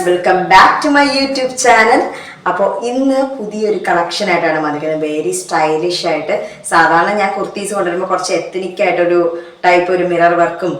Welcome back to my YouTube channel. അപ്പോൾ ഇന്ന് പുതിയൊരു കളക്ഷൻ ആയിട്ടാണ് വന്നിരിക്കുന്നത്. വെരി സ്റ്റൈലിഷ് ആയിട്ട്. സാധാരണ ഞാൻ കുർത്തീസ് കൊണ്ടുവരുമ്പോൾ കുറച്ച് എത്തനിക് ആയിട്ടൊരു ടൈപ്പ് ഒരു മിറർ വർക്കും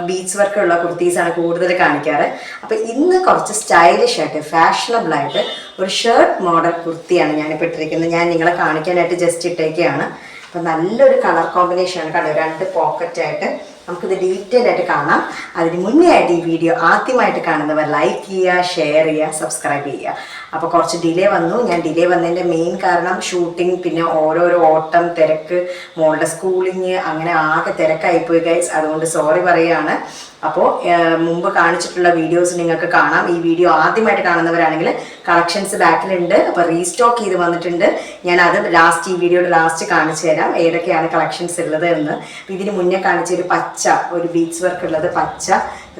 ബീഡ്സ് വർക്കും ഉള്ള കുർത്തീസാണ് കൂടുതൽ കാണിക്കാറ്. അപ്പോൾ ഇന്ന് കുറച്ച് സ്റ്റൈലിഷ് ആയിട്ട് ഫാഷനബിൾ ആയിട്ട് ഒരു ഷർട്ട് മോഡൽ കുർത്തിയാണ് ഞാനിപ്പോൾ ഇട്ടിരിക്കുന്നത്. ഞാൻ നിങ്ങളെ കാണിക്കാനായിട്ട് ജസ്റ്റ് ഇട്ടേക്കാണ്. അപ്പോൾ നല്ലൊരു കളർ കോമ്പിനേഷനാണ്. കണ്ടോ, 2 പോക്കറ്റായിട്ട് നമുക്കിത് ഡീറ്റെയിൽ ആയിട്ട് കാണാം. അതിന് മുന്നേ ആയിട്ട് ഈ വീഡിയോ ആദ്യമായിട്ട് കാണുന്നവർ ലൈക്ക് ചെയ്യുക, ഷെയർ ചെയ്യുക, സബ്സ്ക്രൈബ് ചെയ്യുക. അപ്പോൾ കുറച്ച് ഡിലേ വന്നു. ഞാൻ ഡിലേ വന്നതിൻ്റെ മെയിൻ കാരണം ഷൂട്ടിംഗ്, പിന്നെ ഓരോരോ ഓട്ടം തിരക്ക്, മോളുടെ സ്കൂളിങ്, അങ്ങനെ ആകെ തിരക്കായിപ്പോയി ഗൈസ്. അതുകൊണ്ട് സോറി പറയുകയാണ്. അപ്പോൾ മുമ്പ് കാണിച്ചിട്ടുള്ള വീഡിയോസ് നിങ്ങൾക്ക് കാണാം. ഈ വീഡിയോ ആദ്യമായിട്ട് കാണുന്നവരാണെങ്കിൽ കളക്ഷൻസ് ബാക്കിലുണ്ട്. അപ്പോൾ റീസ്റ്റോക്ക് ചെയ്ത് വന്നിട്ടുണ്ട്. ഞാൻ അത് ഈ വീഡിയോയുടെ ലാസ്റ്റ് കാണിച്ചു തരാം ഏതൊക്കെയാണ് കളക്ഷൻസ് ഉള്ളത് എന്ന്. ഇതിന് മുന്നേ കാണിച്ചൊരു ഒരു ബീഡ്സ് വർക്ക് ഉള്ളത് പച്ച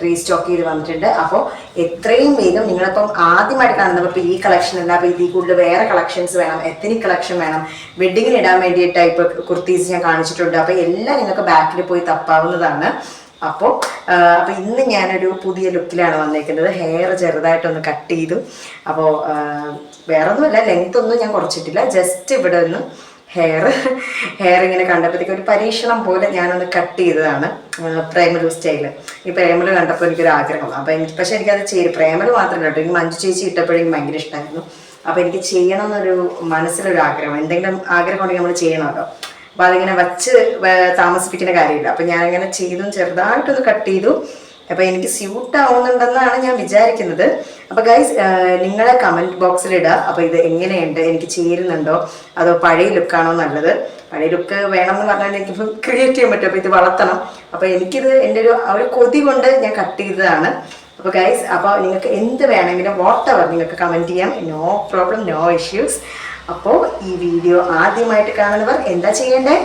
റീസ്റ്റോക്ക് ചെയ്ത് വന്നിട്ടുണ്ട്. അപ്പോൾ എത്രയും വേഗം നിങ്ങളിപ്പം ആദ്യമായിട്ട് കാണുന്നവർ ഇപ്പോൾ ഈ കളക്ഷൻ അല്ല, അപ്പോൾ ഇതിൽ കൂടുതൽ വേറെ കളക്ഷൻസ് വേണം, എത്തനിക് കളക്ഷൻ വേണം, വെഡ്ഡിങ്ങിന് ഇടാൻ വേണ്ടിയ ടൈപ്പ് കുർത്തീസ് ഞാൻ കാണിച്ചിട്ടുണ്ട്. അപ്പോൾ എല്ലാം നിങ്ങൾക്ക് ബാക്കിൽ പോയി തപ്പാവുന്നതാണ്. അപ്പോൾ ഇന്ന് ഞാനൊരു പുതിയ ലുക്കിലാണ് വന്നേക്കുന്നത്. ഹെയർ ചെറുതായിട്ടൊന്ന് കട്ട് ചെയ്തു. അപ്പോൾ വേറെ ഒന്നുമില്ല, ലെങ്ത് ഒന്നും ഞാൻ കുറച്ചിട്ടില്ല. ജസ്റ്റ് ഇവിടെ ഒന്ന് ഹെയർ ഇങ്ങനെ കണ്ടപ്പോഴത്തേക്ക് ഒരു പരീക്ഷണം പോലെ ഞാനൊന്ന് കട്ട് ചെയ്തതാണ്. പ്രേമലു സ്റ്റൈല്. ഈ പ്രേമലു കണ്ടപ്പോൾ എനിക്കൊരു ആഗ്രഹം. അപ്പോൾ പക്ഷെ എനിക്കത് പ്രേമലു മാത്രമല്ല കേട്ടോ, എനിക്ക് മഞ്ജു ചേച്ചി ഇട്ടപ്പോഴും ഭയങ്കര ഇഷ്ടമായിരുന്നു. അപ്പോൾ എനിക്ക് ചെയ്യണം എന്നൊരു മനസ്സിലൊരു ആഗ്രഹം. എന്തെങ്കിലും ആഗ്രഹം ഉണ്ടെങ്കിൽ നമ്മൾ ചെയ്യണമല്ലോ. അപ്പോൾ അതിങ്ങനെ വച്ച് താമസിപ്പിക്കുന്ന കാര്യമില്ല. അപ്പം ഞാനിങ്ങനെ ചെയ്തും ചെറുതായിട്ടൊന്ന് കട്ട് ചെയ്തു. അപ്പോൾ എനിക്ക് സ്യൂട്ട് ആവുന്നുണ്ടെന്നാണ് ഞാൻ വിചാരിക്കുന്നത്. അപ്പോൾ ഗൈസ്, നിങ്ങളെ കമൻറ്റ് ബോക്സിൽ ഇടുക. അപ്പോൾ ഇത് എങ്ങനെയുണ്ട്, എനിക്ക് ചേരുന്നുണ്ടോ, അതോ പഴയ ലുക്കാണോ നല്ലത്. പഴയ ലുക്ക് വേണം എന്ന് പറഞ്ഞാൽ എനിക്കിപ്പോൾ ക്രിയേറ്റ് ചെയ്യാൻ പറ്റും. അപ്പോൾ ഇത് വളർത്തണം. അപ്പോൾ എനിക്കിത് എൻ്റെ ഒരു കൊതി കൊണ്ട് ഞാൻ കട്ട് ചെയ്തതാണ്. അപ്പോൾ ഗൈസ്, അപ്പോൾ നിങ്ങൾക്ക് എന്ത് വേണമെങ്കിലും വാട്ടെവർ നിങ്ങൾക്ക് കമൻറ്റ് ചെയ്യാം. No problem, no issues. അപ്പോൾ ഈ വീഡിയോ ആദ്യമായിട്ട് കാണുന്നവർ എന്താ ചെയ്യേണ്ടത്?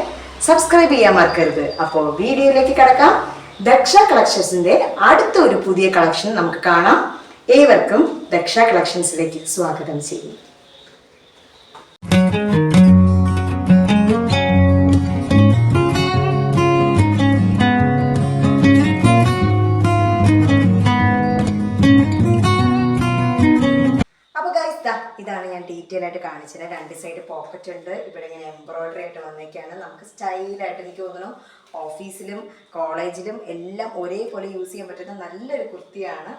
സബ്സ്ക്രൈബ് ചെയ്യാൻ മറക്കരുത്. അപ്പോൾ വീഡിയോയിലേക്ക് കടക്കാം. ദക്ഷ കളക്ഷൻസിന്റെ അടുത്തൊരു പുതിയ കളക്ഷൻ നമുക്ക് കാണാം. ഏവർക്കും ദക്ഷ കളക്ഷൻസിലേക്ക് സ്വാഗതം ചെയ്യും. ഇതാണ് ഞാൻ ഡീറ്റെയിൽ ആയിട്ട് കാണിച്ചത്. 2 സൈഡ് പോക്കറ്റ് ഉണ്ട്. ഇവിടെ ഇങ്ങനെ എംബ്രോയിഡറി ആയിട്ട് വന്നേക്കാണ്. നമുക്ക് സ്റ്റൈലായിട്ട് എനിക്ക് തോന്നുന്നു ഓഫീസിലും കോളേജിലും എല്ലാം ഒരേപോലെ യൂസ് ചെയ്യാൻ പറ്റുന്ന നല്ലൊരു കുർത്തിയാണ്.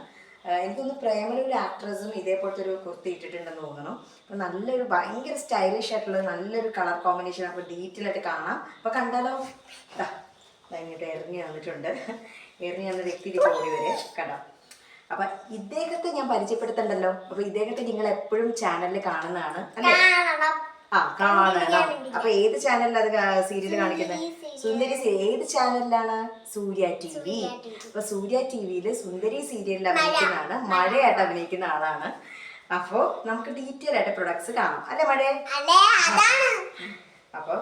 എനിക്കൊന്ന് പ്രേമലൂർ ആക്ട്രസും ഇതേപോലത്തെ ഒരു കുർത്തി ഇട്ടിട്ടുണ്ടെന്ന് തോന്നണം. അപ്പോൾ നല്ലൊരു ഭയങ്കര സ്റ്റൈലിഷ് ആയിട്ടുള്ള നല്ലൊരു കളർ കോമ്പിനേഷൻ. അപ്പോൾ ഡീറ്റെയിൽ ആയിട്ട് കാണാം. അപ്പോൾ കണ്ടാലോ, ഇങ്ങോട്ട് എറിഞ്ഞ് വന്നിട്ടുണ്ട്. എറിഞ്ഞ് വന്ന വ്യക്തി ഓടി വരെ കണ്ടാം. അപ്പൊ ഇദ്ദേഹത്തെ ഞാൻ പരിചയപ്പെടുത്തണ്ടല്ലോ. അപ്പൊ ഇദ്ദേഹത്തെ നിങ്ങൾ എപ്പോഴും ചാനലിൽ കാണുന്നതാണ് അല്ലേ? കാണണം. അപ്പൊ ഏത് ചാനലിലാണ് അത് സീരിയൽ കാണിക്കുന്നത്? സുന്ദരി. ഏത് ചാനലിലാണ്? സൂര്യ TV. അപ്പൊ സൂര്യ TVയിൽ സുന്ദരി സീരിയലിൽ അഭിനയിക്കുന്നതാണ്. മഴയായിട്ട് അഭിനയിക്കുന്ന ആളാണ്. അപ്പൊ നമുക്ക് ഡീറ്റെയിൽ ആയിട്ട് പ്രൊഡക്ട്സ് കാണാം അല്ലെ മഴ? അപ്പൊ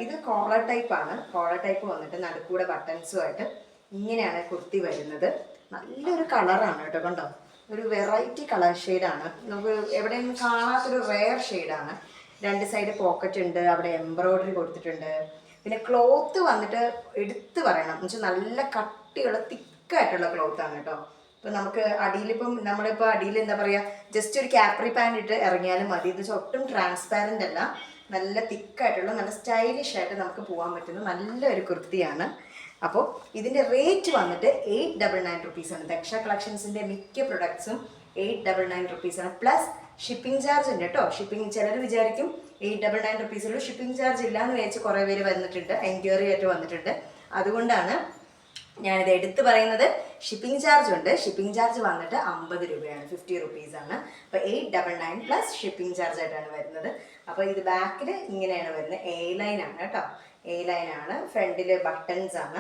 ഇത് കോളർ ടൈപ്പ് ആണ്. കോളർ ടൈപ്പ് വന്നിട്ട് നടുക്കൂടെ ബട്ടൺസുമായിട്ട് ഇങ്ങനെയാണ് കുർത്തി വരുന്നത്. നല്ലൊരു കളറാണ് കേട്ടോ. കണ്ടോ, ഒരു വെറൈറ്റി കളർ ഷെയ്ഡാണ്. നമുക്ക് എവിടെയും കാണാത്തൊരു റെയർ ഷെയ്ഡാണ്. 2 സൈഡ് പോക്കറ്റ് ഉണ്ട്. അവിടെ എംബ്രോയിഡറി കൊടുത്തിട്ടുണ്ട്. പിന്നെ ക്ലോത്ത് വന്നിട്ട് എടുത്ത് പറയണം എന്ന് വെച്ചാൽ നല്ല കട്ടിയുള്ള തിക്കായിട്ടുള്ള ക്ലോത്താണ് കേട്ടോ. ഇപ്പം നമുക്ക് അടിയിലിപ്പം നമ്മളിപ്പോൾ അടിയിൽ എന്താ പറയുക, ജസ്റ്റ് ഒരു ക്യാപ്രി പാൻറ് ഇട്ട് ഇറങ്ങിയാലും മതി. ഇത് ഒട്ടും ട്രാൻസ്പാരൻ്റ് അല്ല. നല്ല തിക്കായിട്ടുള്ള നല്ല സ്റ്റൈലിഷ് ആയിട്ട് നമുക്ക് പോകാൻ പറ്റുന്ന നല്ലൊരു കുർത്തിയാണ്. അപ്പോൾ ഇതിൻ്റെ റേറ്റ് വന്നിട്ട് 899 റുപ്പീസാണ്. ദക്ഷ കളക്ഷൻസിൻ്റെ മിക്ക പ്രൊഡക്ട്സും 899 റുപ്പീസാണ്. പ്ലസ് ഷിപ്പിംഗ് ചാർജ് ഉണ്ട് കേട്ടോ. ഷിപ്പിംഗ് ചിലർ വിചാരിക്കും 899 റുപ്പീസുള്ളൂ, ഷിപ്പിംഗ് ചാർജ് ഇല്ല എന്ന് വിചാരിച്ച് കുറേ പേര് വന്നിട്ടുണ്ട്, എൻക്വയറി ആയിട്ട് വന്നിട്ടുണ്ട്. അതുകൊണ്ടാണ് ഞാനിത് എടുത്ത് പറയുന്നത്. ഷിപ്പിംഗ് ചാർജ് ഉണ്ട്. ഷിപ്പിംഗ് ചാർജ് വന്നിട്ട് 50 രൂപയാണ്, 50 റുപ്പീസാണ്. അപ്പോൾ 899 പ്ലസ് ഷിപ്പിംഗ് ചാർജ് ആയിട്ടാണ് വരുന്നത്. അപ്പോൾ ഇത് ബാക്കിൽ ഇങ്ങനെയാണ് വരുന്നത്. A ലൈൻ ആണ് കേട്ടോ. A ലൈൻ ആണ്. ഫ്രണ്ടിൽ ബട്ടൺസ് ആണ്.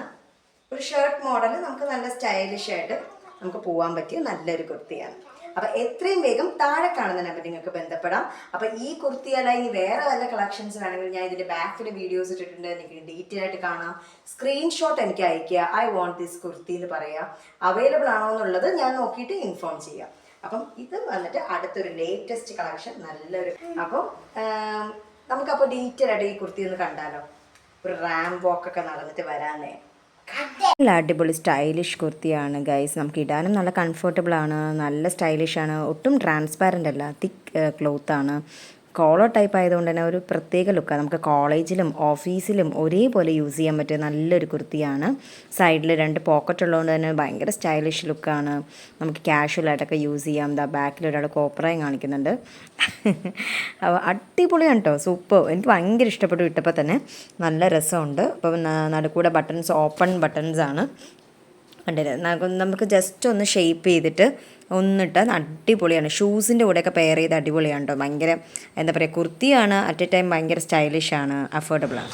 ഒരു ഷർട്ട് മോഡൽ നമുക്ക് നല്ല സ്റ്റൈലിഷ് ആയിട്ട് നമുക്ക് പോകാൻ പറ്റിയ നല്ലൊരു കുർത്തിയാണ്. അപ്പോൾ എത്രയും വേഗം താഴെ കാണുന്ന നമ്പർ നിങ്ങൾക്ക് ബന്ധപ്പെടാം. അപ്പോൾ ഈ കുർത്തിയല്ല, ഇനി വേറെ വല്ല കളക്ഷൻസ് വേണമെങ്കിൽ ഞാൻ ഇതിൻ്റെ ബാക്കിൽ വീഡിയോസ് ഇട്ടിട്ടുണ്ട്. എനിക്ക് ഡീറ്റെയിൽ ആയിട്ട് കാണാം. സ്ക്രീൻഷോട്ട് എനിക്ക് അയക്കുക. ഐ വോണ്ട് ദിസ് കുർത്തി എന്ന് പറയുക. അവൈലബിൾ ആണോ എന്നുള്ളത് ഞാൻ നോക്കിയിട്ട് ഇൻഫോം ചെയ്യാം. അപ്പം ഇത് വന്നിട്ട് അടുത്തൊരു ലേറ്റസ്റ്റ് കളക്ഷൻ നല്ലൊരു. അപ്പം നമുക്കപ്പോൾ ഡീറ്റെയിൽ ആയിട്ട് ഈ കുർത്തി ഒന്ന് കണ്ടാലോ. ഒരു റാം വോക്കൊക്കെ നടന്നിട്ട് വരാന്നേ. നല്ല അടിപൊളി സ്റ്റൈലിഷ് കുർത്തിയാണ് ഗൈസ്. നമുക്ക് ഇടാനും നല്ല കംഫർട്ടബിൾ ആണ്, നല്ല സ്റ്റൈലിഷ് ആണ്, ഒട്ടും ട്രാൻസ്പാരൻ്റ് അല്ല, തിക്ക് ക്ലോത്ത് ആണ്. കോളർ ടൈപ്പ് ആയതുകൊണ്ട് തന്നെ ഒരു പ്രത്യേക ലുക്കാണ്. നമുക്ക് കോളേജിലും ഓഫീസിലും ഒരേപോലെ യൂസ് ചെയ്യാൻ പറ്റിയ നല്ലൊരു കുർത്തിയാണ്. സൈഡിൽ 2 പോക്കറ്റ് ഉള്ളതുകൊണ്ട് തന്നെ ഭയങ്കര സ്റ്റൈലിഷ് ലുക്കാണ്. നമുക്ക് കാഷ്വലായിട്ടൊക്കെ യൂസ് ചെയ്യാം. ദാ ബാക്കിൽ ഒരാൾ കോപ്പറായും കാണിക്കുന്നുണ്ട്. അപ്പോൾ അടിപൊളിയാണ് കേട്ടോ, സൂപ്പർ. എനിക്ക് ഭയങ്കര ഇഷ്ടപ്പെട്ടു ഇട്ടപ്പോൾ തന്നെ. നല്ല രസമുണ്ട്. അപ്പം നടുക്കൂടെ ബട്ടൺസ് ഓപ്പൺ ബട്ടൺസ് ആണ്. കണ്ടില്ലേ, നമുക്ക് ജസ്റ്റ് ഒന്ന് ഷേപ്പ് ചെയ്തിട്ട് ഒന്നിട്ട് അടിപൊളിയാണ്. ഷൂസിൻ്റെ കൂടെയൊക്കെ പെയർ ചെയ്ത് അടിപൊളിയാണ് കേട്ടോ. ഭയങ്കര എന്താ പറയുക, കുർത്തിയാണ്, അറ്റ് എ ടൈം ഭയങ്കര സ്റ്റൈലിഷാണ്, അഫോർഡബിളാണ്.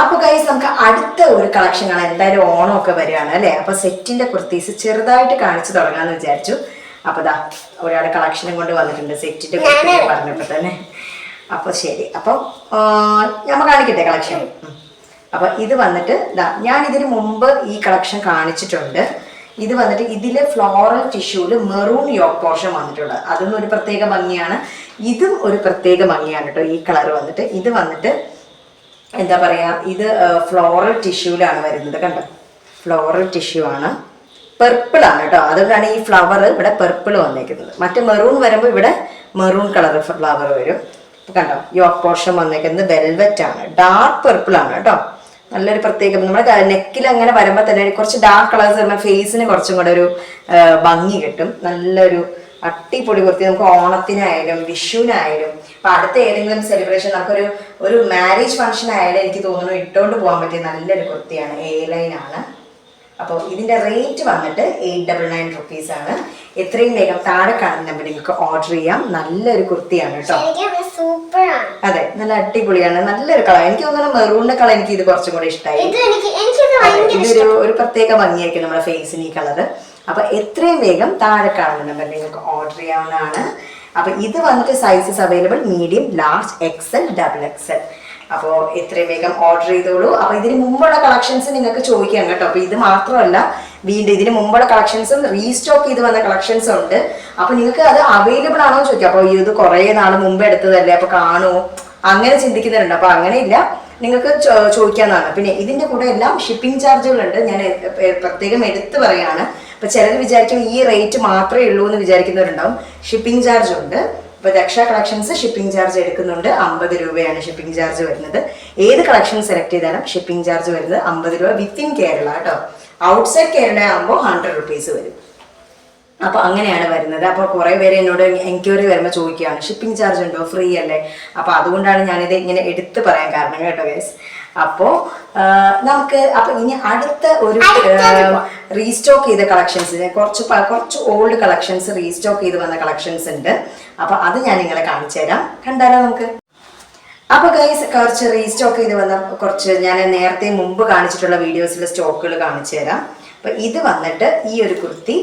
അപ്പോൾ ഗൈസ്, നമുക്ക് അടുത്ത ഒരു കളക്ഷൻ കാണാം. എന്തായാലും ഓണമൊക്കെ വരികയാണ് അല്ലേ. അപ്പോൾ സെറ്റിൻ്റെ കുർത്തീസ് ചെറുതായിട്ട് കാണിച്ചു തുടങ്ങാമെന്ന് വിചാരിച്ചു. അപ്പോൾ ദാ ഒരാൾ കളക്ഷനും കൊണ്ട് വന്നിട്ടുണ്ട് സെറ്റിൻ്റെ കുർത്തി പറഞ്ഞപ്പോൾ തന്നെ. അപ്പോൾ ശരി, അപ്പോൾ നമ്മൾ കാണിക്കട്ടെ കളക്ഷൻ. അപ്പോൾ ഇത് വന്നിട്ട് ഞാൻ ഇതിന് മുമ്പ് ഈ കളക്ഷൻ കാണിച്ചിട്ടുണ്ട്. ഇത് വന്നിട്ട് ഇതിൽ ഫ്ലോറൽ ടിഷ്യൂല് മെറൂൺ യോക്ക് പോർഷൻ വന്നിട്ടുള്ളത്, അതൊന്നും ഒരു പ്രത്യേക ഭംഗിയാണ്. ഇതും ഒരു പ്രത്യേക ഭംഗിയാണ് കേട്ടോ. ഈ കളർ വന്നിട്ട് ഇത് വന്നിട്ട് എന്താ പറയുക, ഇത് ഫ്ലോറൽ ടിഷ്യൂലാണ് വരുന്നത്. കണ്ടോ, ഫ്ലോറൽ ടിഷ്യൂ ആണ്, പെർപ്പിൾ ആണ് കേട്ടോ. അതുകൊണ്ടാണ് ഈ ഫ്ലവർ ഇവിടെ പെർപ്പിൾ വന്നേക്കുന്നത്. മറ്റേ മെറൂൺ വരുമ്പോൾ ഇവിടെ മെറൂൺ കളർ ഫ്ലവർ വരും. കണ്ടോ, യോക്ക് പോർഷൻ വന്നേക്കുന്നത് വെൽവെറ്റ് ആണ്, ഡാർക്ക് പെർപ്പിൾ ആണ് കേട്ടോ. നല്ലൊരു പ്രത്യേകം, നമ്മുടെ നെക്കിൽ അങ്ങനെ വരുമ്പോൾ തന്നെ കുറച്ച് ഡാർക്ക് കളേഴ്സ് വരുമ്പോൾ ഫേസിന് കുറച്ചും കൂടെ ഒരു ഭംഗി കിട്ടും. നല്ലൊരു അടിപൊളി കുർത്തി. നമുക്ക് ഓണത്തിനായാലും വിഷുവിനായാലും ഇപ്പം അടുത്ത ഏതെങ്കിലും സെലിബ്രേഷൻ, നമുക്കൊരു മാരേജ് ഫംഗ്ഷൻ ആയാലും എനിക്ക് തോന്നുന്നു ഇട്ടുകൊണ്ട് പോകാൻ പറ്റിയ നല്ലൊരു കുർത്തിയാണ്. A-line ആണ്. അപ്പോൾ ഇതിൻ്റെ റേറ്റ് വന്നിട്ട് 899 റുപ്പീസാണ്. എത്രയും വേഗം താഴെ കാണുന്ന നമ്പർ നിങ്ങൾക്ക് ഓർഡർ ചെയ്യാം. നല്ലൊരു കുർത്തിയാണ് കേട്ടോ. അതെ, നല്ല അടിപൊളിയാണ്, നല്ലൊരു കളർ. എനിക്ക് തോന്നുന്നു മെറൂണിന്റെ കളർ എനിക്ക് ഇത് കുറച്ചും കൂടെ ഇഷ്ടമായി. ഇതൊരു പ്രത്യേക ഭംഗിയായിരിക്കും നമ്മുടെ ഫേസിന് ഈ കളറ്. അപ്പൊ എത്രയും വേഗം താഴെ കാണുന്ന നമ്പർ നിങ്ങൾക്ക് ഓർഡർ ചെയ്യാവുന്നതാണ്. അപ്പൊ ഇത് വന്നിട്ട് sizes available medium, large, XL, XXL. അപ്പോൾ എത്രയും വേഗം ഓർഡർ ചെയ്തോളൂ. അപ്പോൾ ഇതിന് മുമ്പുള്ള കളക്ഷൻസ് നിങ്ങൾക്ക് ചോദിക്കാം കേട്ടോ. അപ്പോൾ ഇത് മാത്രമല്ല, വീണ്ടും ഇതിന് മുമ്പുള്ള കളക്ഷൻസും റീസ്റ്റോക്ക് ചെയ്ത് വന്ന കളക്ഷൻസും ഉണ്ട്. അപ്പോൾ നിങ്ങൾക്ക് അത് അവൈലബിൾ ആണോ എന്ന് ചോദിക്കാം. അപ്പോൾ ഇത് കുറേ നാൾ മുമ്പ് എടുത്തതല്ലേ, അപ്പോൾ കാണുമോ അങ്ങനെ ചിന്തിക്കുന്നുണ്ട്. അപ്പോൾ അങ്ങനെയില്ല, നിങ്ങൾക്ക് ചോദിക്കാവുന്നതാണ്. പിന്നെ ഇതിൻ്റെ കൂടെ എല്ലാം ഷിപ്പിംഗ് ചാർജുകളുണ്ട്. ഞാൻ പ്രത്യേകം എടുത്തു പറയാണ്. അപ്പോൾ ചിലർ വിചാരിക്കും ഈ റേറ്റ് മാത്രമേ ഉള്ളൂ എന്ന് വിചാരിക്കുന്നവരുണ്ടാവും. ഷിപ്പിംഗ് ചാർജ് ഉണ്ട്. ഇപ്പോൾ ദക്ഷ കളക്ഷൻസ് ഷിപ്പിംഗ് ചാർജ് എടുക്കുന്നുണ്ട്. 50 രൂപയാണ് ഷിപ്പിംഗ് ചാർജ് വരുന്നത്. ഏത് കളക്ഷൻ സെലക്ട് ചെയ്താലും ഷിപ്പിംഗ് ചാർജ് വരുന്നത് 50 രൂപ വിത്തിൻ കേരള കേട്ടോ. ഔട്ട്സൈഡ് കേരള ആകുമ്പോൾ 100 റുപ്പീസ് വരും. അപ്പോൾ അങ്ങനെയാണ് വരുന്നത്. അപ്പോൾ കുറേ പേര് എന്നോട് എൻക്വയറി വരുമ്പോൾ ചോദിക്കുകയാണ് ഷിപ്പിംഗ് ചാർജ് ഉണ്ടോ, ഫ്രീ അല്ലേ. അപ്പോൾ അതുകൊണ്ടാണ് ഞാനിത് ഇങ്ങനെ എടുത്ത് പറയാൻ കാരണം കേട്ടോ ഗൈസ്. അപ്പോൾ നമുക്ക് അപ്പോൾ ഇനി അടുത്ത ഒരു റീസ്റ്റോക്ക് ചെയ്ത കളക്ഷൻസ്, കുറച്ച് ഓൾഡ് കളക്ഷൻസ് റീസ്റ്റോക്ക് ചെയ്ത് വന്ന കളക്ഷൻസ് ഉണ്ട്. അപ്പോൾ അത് ഞാൻ നിങ്ങളെ കാണിച്ചു തരാം. കണ്ടാലോ നമുക്ക്. അപ്പോൾ ഗൈസ്, കുറച്ച് റീസ്റ്റോക്ക് ചെയ്ത് വന്ന കുറച്ച് ഞാൻ നേരത്തെ മുമ്പ് കാണിച്ചിട്ടുള്ള വീഡിയോസിലെ സ്റ്റോക്കുകൾ കാണിച്ചു തരാം. അപ്പോൾ ഇത് വന്നിട്ട് ഈ ഒരു കുർത്തി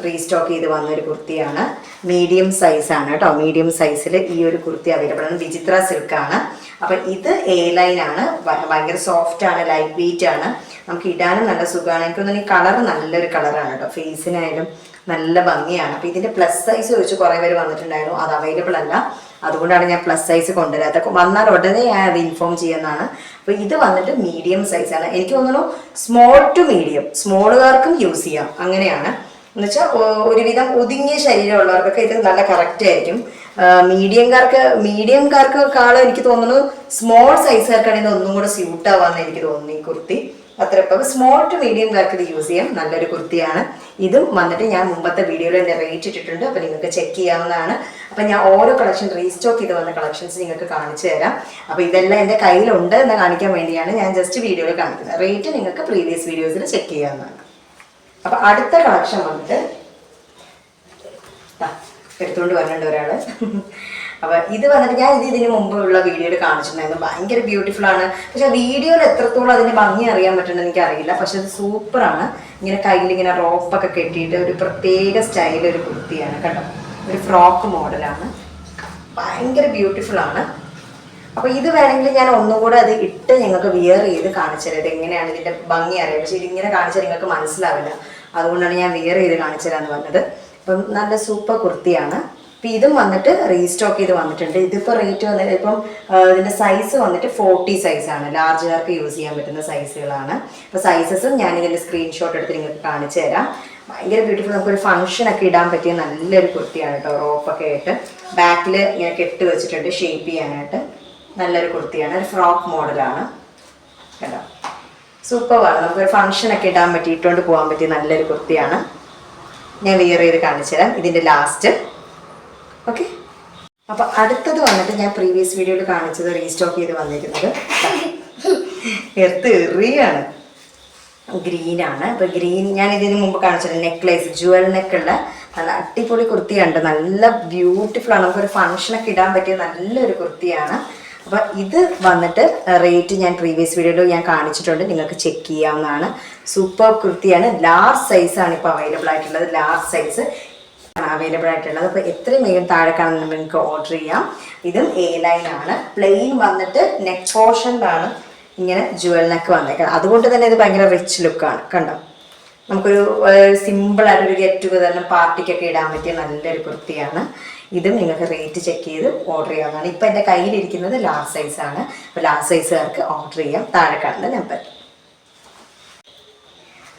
റീസ്റ്റോക്ക് ചെയ്ത് വന്നൊരു കുർത്തിയാണ്. മീഡിയം സൈസാണ് കേട്ടോ. മീഡിയം സൈസിൽ ഈ ഒരു കുർത്തി അവൈലബിൾ ആണ്. വിചിത്ര സിൽക്കാണ്. അപ്പം ഇത് A-line ആണ്. ഭയങ്കര സോഫ്റ്റ് ആണ്, ലൈറ്റ് വെയിറ്റ് ആണ്. നമുക്ക് ഇടാനും നല്ല സുഖമാണ്. എനിക്ക് തോന്നുന്നു ഈ കളർ നല്ലൊരു കളറാണ് കേട്ടോ. ഫേസിനായാലും നല്ല ഭംഗിയാണ്. അപ്പം ഇതിൻ്റെ പ്ലസ് സൈസ് ചോദിച്ച് കുറേ പേര് വന്നിട്ടുണ്ടായിരുന്നു. അത് അവൈലബിൾ അല്ല. അതുകൊണ്ടാണ് ഞാൻ പ്ലസ് സൈസ് കൊണ്ടുവരാത്തത്. വന്നാൽ ഉടനെ ഞാൻ അത് ഇൻഫോം ചെയ്യുന്നതാണ്. അപ്പോൾ ഇത് വന്നിട്ട് മീഡിയം സൈസാണ്. എനിക്ക് തോന്നുന്നു സ്മോൾ ടു മീഡിയം, സ്മോളുകാർക്കും യൂസ് ചെയ്യാം. അങ്ങനെയാണ് എന്നുവെച്ചാൽ ഒരുവിധം ഒതുങ്ങിയ ശരീരമുള്ളവർക്കൊക്കെ ഇത് നല്ല കറക്റ്റ് ആയിരിക്കും. മീഡിയംകാർക്കാളും എനിക്ക് തോന്നുന്നു സ്മോൾ സൈസുകാർക്കാണ് ഇത് ഒന്നും കൂടെ സ്യൂട്ട് ആവാന്ന് എനിക്ക് തോന്നുന്നു ഈ കുർത്തി. അത്ര ഇപ്പം സ്മോൾ ടു മീഡിയംകാർക്ക് ഇത് യൂസ് ചെയ്യാം. നല്ലൊരു കുർത്തിയാണ്. ഇതും വന്നിട്ട് ഞാൻ മുമ്പത്തെ വീഡിയോയിൽ എൻ്റെ റേറ്റ് ഇട്ടിട്ടുണ്ട്. അപ്പോൾ നിങ്ങൾക്ക് ചെക്ക് ചെയ്യാവുന്നതാണ്. അപ്പം ഞാൻ ഓരോ കളക്ഷൻ റീസ്റ്റോക്ക് ചെയ്ത് വന്ന കളക്ഷൻസ് നിങ്ങൾക്ക് കാണിച്ചു തരാം. അപ്പോൾ ഇതെല്ലാം എൻ്റെ കയ്യിലുണ്ട് എന്ന് കാണിക്കാൻ വേണ്ടിയാണ് ഞാൻ ജസ്റ്റ് വീഡിയോയിൽ കാണിക്കുന്നത്. റേറ്റ് നിങ്ങൾക്ക് പ്രീവിയസ് വീഡിയോസിൽ ചെക്ക് ചെയ്യാവുന്നതാണ്. അപ്പം അടുത്ത കളക്ഷൻ വന്നിട്ട് എടുത്തുകൊണ്ട് വരുന്നുണ്ട് ഒരാൾ. അപ്പോൾ ഇത് വന്നിട്ട് ഞാൻ ഇതിന് മുമ്പുള്ള വീഡിയോയിൽ കാണിച്ചിട്ടുണ്ടായിരുന്നു. ഭയങ്കര ബ്യൂട്ടിഫുൾ ആണ്. പക്ഷെ വീഡിയോയിൽ എത്രത്തോളം അതിൻ്റെ ഭംഗി അറിയാൻ പറ്റുന്നത് എനിക്കറിയില്ല. പക്ഷെ അത് സൂപ്പറാണ്. ഇങ്ങനെ കയ്യിൽ ഇങ്ങനെ റോപ്പൊക്കെ കെട്ടിയിട്ട് ഒരു പ്രത്യേക സ്റ്റൈൽ ഒരു കുർത്തിയാണ് കേട്ടോ. ഒരു ഫ്രോക്ക് മോഡലാണ്. ഭയങ്കര ബ്യൂട്ടിഫുൾ ആണ്. അപ്പോൾ ഇത് വേണമെങ്കിൽ ഞാൻ ഒന്നുകൂടെ അത് ഇട്ട് നിങ്ങൾക്ക് വിയർ ചെയ്ത് കാണിച്ചു തരാം. ഇത് എങ്ങനെയാണ് ഇതിൻ്റെ ഭംഗി അറിയാം. പക്ഷെ ഇതിങ്ങനെ കാണിച്ചാൽ നിങ്ങൾക്ക് മനസ്സിലാവില്ല. അതുകൊണ്ടാണ് ഞാൻ വിയർ ചെയ്ത് കാണിച്ചു തരാമെന്ന് പറഞ്ഞത്. അപ്പം നല്ല സൂപ്പർ കുർത്തിയാണ്. അപ്പം ഇതും വന്നിട്ട് റീസ്റ്റോക്ക് ചെയ്ത് വന്നിട്ടുണ്ട്. ഇതിപ്പോൾ റേറ്റ് വന്നിട്ട് ഇപ്പം ഇതിൻ്റെ സൈസ് വന്നിട്ട് 40 സൈസാണ്. ലാർജുകാർക്ക് യൂസ് ചെയ്യാൻ പറ്റുന്ന സൈസുകളാണ്. അപ്പോൾ സൈസസും ഞാനിതിൻ്റെ സ്ക്രീൻഷോട്ട് എടുത്ത് നിങ്ങൾക്ക് കാണിച്ചു തരാം. ഭയങ്കര ബ്യൂട്ടിഫുൾ, നമുക്കൊരു ഫംഗ്ഷനൊക്കെ ഇടാൻ പറ്റിയ നല്ലൊരു കുർത്തിയാണ് കേട്ടോ. റോപ്പൊക്കെ ആയിട്ട് ബാക്കിൽ ഇങ്ങനെ കെട്ട് വെച്ചിട്ടുണ്ട് ഷേപ്പ് ചെയ്യാനായിട്ട്. നല്ലൊരു കുർത്തിയാണ്, ഒരു ഫ്രോക്ക് മോഡലാണ് കേട്ടോ. സൂപ്പറാണ്, നമുക്കൊരു ഫംഗ്ഷനൊക്കെ ഇടാൻ പറ്റി ഇട്ടുകൊണ്ട് പോകാൻ പറ്റിയ നല്ലൊരു കുർത്തിയാണ്. ഞാൻ വിയർ ചെയ്ത് കാണിച്ചു തരാം ഇതിൻ്റെ ലാസ്റ്റ്. ഓക്കെ, അപ്പോൾ അടുത്തത് വന്നിട്ട് ഞാൻ പ്രീവിയസ് വീഡിയോയിൽ കാണിച്ചത് റീസ്റ്റോക്ക് ചെയ്ത് വന്നിരിക്കുന്നത് എറിയാണ്, ഗ്രീനാണ്. അപ്പോൾ ഗ്രീൻ ഞാൻ ഇതിന് മുമ്പ് കാണിച്ചിട്ടുണ്ട്. നെക്ലേസ് ജുവൽ നെക്കുള്ള നല്ല അടിപൊളി കുർത്തിയുണ്ട്. നല്ല ബ്യൂട്ടിഫുൾ ആണ്, നമുക്കൊരു ഫംഗ്ഷനൊക്കെ ഇടാൻ പറ്റിയ നല്ലൊരു കുർത്തിയാണ്. അപ്പോൾ ഇത് വന്നിട്ട് റേറ്റ് ഞാൻ പ്രീവിയസ് വീഡിയോയിൽ ഞാൻ കാണിച്ചിട്ടുണ്ട്, നിങ്ങൾക്ക് ചെക്ക് ചെയ്യാവുന്നതാണ്. സൂപ്പർ കുർത്തിയാണ്. ലാർജ് സൈസാണ് ഇപ്പോൾ അവൈലബിൾ ആയിട്ടുള്ളത്. ലാർജ് സൈസ് അവൈലബിൾ ആയിട്ടുള്ളത്. അപ്പോൾ എത്രയും വേഗം താഴെ കാണുന്ന നിങ്ങൾക്ക് ഓർഡർ ചെയ്യാം. ഇതും A9 ആണ്. പ്ലെയിൻ വന്നിട്ട് നെക്ക് പോർഷനിലാണ് ഇങ്ങനെ ജുവൽ നെക്ക് വന്നേക്കുന്നത്. അതുകൊണ്ട് തന്നെ ഇത് ഭയങ്കര റിച്ച് ലുക്കാണ്. കണ്ടോ, നമുക്കൊരു സിമ്പിളായിട്ടൊരു ഗെറ്റ് ടുഗദറിന് പാർട്ടിക്കൊക്കെ ഇടാൻ പറ്റിയ നല്ലൊരു കുർത്തിയാണ്. ഇതും നിങ്ങൾക്ക് റേറ്റ് ചെക്ക് ചെയ്ത് ഓർഡർ ചെയ്യാവുന്നതാണ്. ഇപ്പം എൻ്റെ കയ്യിലിരിക്കുന്നത് ലാർജ് സൈസാണ്. അപ്പോൾ ലാർജ് സൈസുകാർക്ക് ഓർഡർ ചെയ്യാം, താഴെ കാണുന്ന നമ്പർ.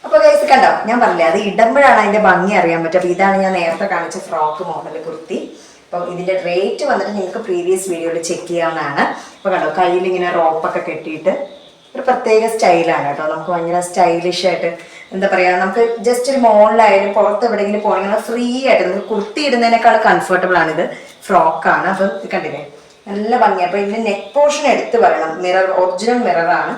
അപ്പോൾ ഗൈസ് കണ്ടോ, ഞാൻ പറഞ്ഞില്ലേ അത് ഇടുമ്പോഴാണ് അതിൻ്റെ ഭംഗി അറിയാൻ പറ്റും. അപ്പോൾ ഇതാണ് ഞാൻ നേരത്തെ കാണിച്ച ഫ്രോക്ക് മോഡൽ കുർത്തി. അപ്പം ഇതിൻ്റെ റേറ്റ് വന്നിട്ട് നിങ്ങൾക്ക് പ്രീവിയസ് വീഡിയോയിൽ ചെക്ക് ചെയ്യാവുന്നതാണ്. അപ്പോൾ കണ്ടോ, കയ്യിലിങ്ങനെ റോപ്പൊക്കെ കെട്ടിയിട്ട് ഒരു പ്രത്യേക സ്റ്റൈലാണ് കേട്ടോ. നമുക്ക് ഭയങ്കര സ്റ്റൈലിഷ് ആയിട്ട്, എന്താ പറയുക, നമുക്ക് ജസ്റ്റ് ഒരു മോളിലായാലും പുറത്ത് എവിടെയെങ്കിലും പോകണമെങ്കിൽ ഫ്രീ ആയിട്ട് നമുക്ക് കുർത്തി ഇടുന്നതിനേക്കാൾ കംഫർട്ടബിൾ ആണിത്. ഫ്രോക്കാണ്. അപ്പം കണ്ടില്ലേ നല്ല ഭംഗിയാണ്. അപ്പോൾ ഇതിൻ്റെ നെക്ക് പോർഷൻ എടുത്ത് പറയണം, മിറർ ഒറിജിനൽ മിററാണ്,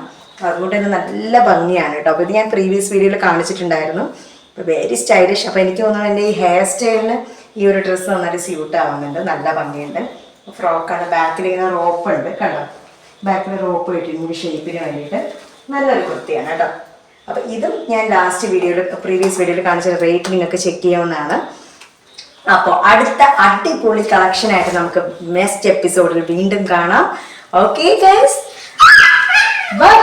അതുകൊണ്ട് തന്നെ നല്ല ഭംഗിയാണ് കേട്ടോ. അപ്പോൾ ഇത് ഞാൻ പ്രീവിയസ് വീഡിയോയിൽ കാണിച്ചിട്ടുണ്ടായിരുന്നു. അപ്പോൾ വെരി സ്റ്റൈലിഷ്. അപ്പോൾ എനിക്ക് തോന്നുന്നു എൻ്റെ ഈ ഹെയർ സ്റ്റൈലിന് ഈ ഒരു ഡ്രസ്സ് നന്നായിട്ട് സ്യൂട്ട് ആവുന്നുണ്ട്, നല്ല ഭംഗിയുണ്ട്. ഫ്രോക്കാണ്. ബാക്കിൽ ഇങ്ങനെ റോപ്പ് ഉണ്ട് കണ്ടോ, ബാക്കിൽ റോപ്പ് ഇട്ടിട്ടുണ്ട് ഷേപ്പിന് വേണ്ടിയിട്ട്. നല്ലൊരു കുർത്തിയാണ് കേട്ടോ. അപ്പോൾ ഇതും ഞാൻ ലാസ്റ്റ് വീഡിയോയിൽ പ്രീവിയസ് വീഡിയോയിൽ കാണിച്ച റേറ്റ് നിങ്ങൾക്ക് ചെക്ക് ചെയ്യാവുന്നതാണ്. അപ്പോൾ അടുത്ത അടിപൊളി കളക്ഷനായിട്ട് നമുക്ക് നെക്സ്റ്റ് എപ്പിസോഡിൽ വീണ്ടും കാണാം. Okay guys, by.